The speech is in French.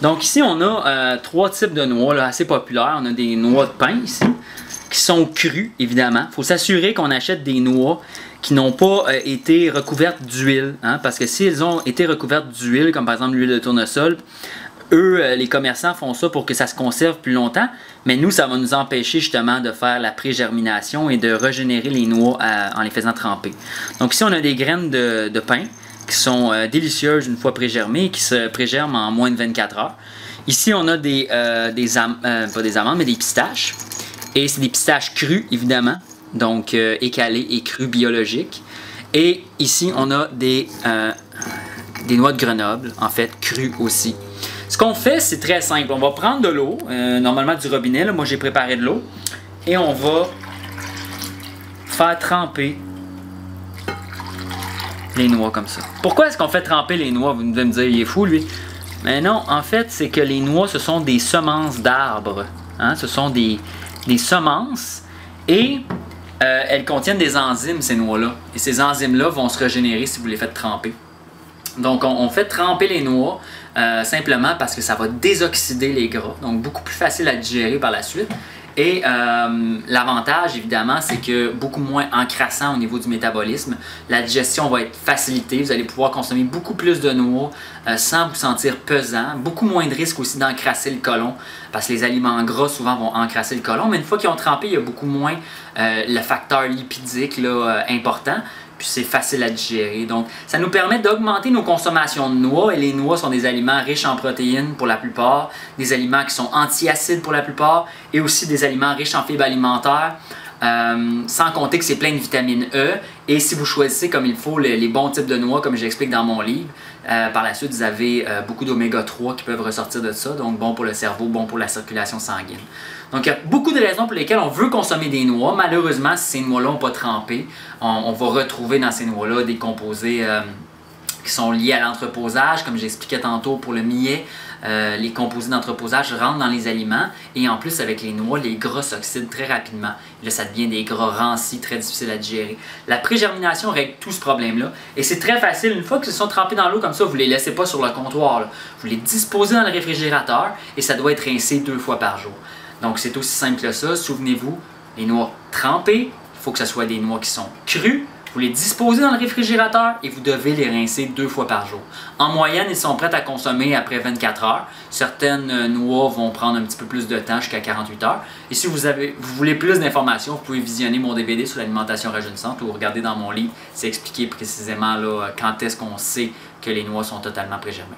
Donc ici, on a trois types de noix là, assez populaires. On a des noix de pain ici, qui sont crues, évidemment. Il faut s'assurer qu'on achète des noix qui n'ont pas été recouvertes d'huile. Hein, parce que si elles ont été recouvertes d'huile, comme par exemple l'huile de tournesol, eux, les commerçants font ça pour que ça se conserve plus longtemps. Mais nous, ça va nous empêcher justement de faire la pré-germination et de régénérer les noix en les faisant tremper. Donc ici, on a des graines de pain qui sont délicieuses une fois pré-germées et qui se pré-germent en moins de 24 heures. Ici, on a pas des amandes, mais des pistaches. Et c'est des pistaches crues, évidemment, donc écalées et crues biologiques. Et ici, on a des noix de Grenoble, en fait, crues aussi. Ce qu'on fait, c'est très simple. On va prendre de l'eau, normalement du robinet. Là, moi, j'ai préparé de l'eau. Et on va faire tremper les noix comme ça. Pourquoi est-ce qu'on fait tremper les noix? Vous devez me dire, il est fou, lui. Mais non, en fait, c'est que les noix, ce sont des semences d'arbres. Hein? Ce sont des semences et elles contiennent des enzymes, ces noix-là. Et ces enzymes-là vont se régénérer si vous les faites tremper. Donc, on fait tremper les noix simplement parce que ça va désoxyder les gras. Donc, beaucoup plus facile à digérer par la suite. Et l'avantage, évidemment, c'est que beaucoup moins encrassant au niveau du métabolisme. La digestion va être facilitée. Vous allez pouvoir consommer beaucoup plus de noix sans vous sentir pesant. Beaucoup moins de risque aussi d'encrasser le côlon parce que les aliments gras, souvent, vont encrasser le côlon. Mais une fois qu'ils ont trempé, il y a beaucoup moins le facteur lipidique là, important. Puis c'est facile à digérer. Donc, ça nous permet d'augmenter nos consommations de noix. Et les noix sont des aliments riches en protéines pour la plupart, des aliments qui sont antiacides pour la plupart, et aussi des aliments riches en fibres alimentaires. Sans compter que c'est plein de vitamine E. Et si vous choisissez comme il faut les bons types de noix, comme j'explique dans mon livre, par la suite, vous avez beaucoup d'oméga 3 qui peuvent ressortir de ça. Donc, bon pour le cerveau, bon pour la circulation sanguine. Donc, il y a beaucoup de raisons pour lesquelles on veut consommer des noix. Malheureusement, si ces noix-là n'ont pas trempé, on va retrouver dans ces noix-là des composés qui sont liés à l'entreposage, comme j'expliquais tantôt pour le millet. Les composés d'entreposage rentrent dans les aliments et en plus avec les noix, les gras s'oxydent très rapidement. Là, ça devient des gras rancis, très difficiles à digérer. La pré-germination règle tout ce problème-là et c'est très facile. Une fois qu'ils sont trempés dans l'eau comme ça, vous ne les laissez pas sur le comptoir. Là. Vous les disposez dans le réfrigérateur et ça doit être rincé 2 fois par jour. Donc c'est aussi simple que ça. Souvenez-vous, les noix trempées, il faut que ce soit des noix qui sont crues. Vous les disposez dans le réfrigérateur et vous devez les rincer 2 fois par jour. En moyenne, ils sont prêts à consommer après 24 heures. Certaines noix vont prendre un petit peu plus de temps, jusqu'à 48 heures. Et si vous voulez plus d'informations, vous pouvez visionner mon DVD sur l'alimentation rajeunissante ou regarder dans mon livre. C'est expliqué précisément là, quand est-ce qu'on sait que les noix sont totalement pré-germées.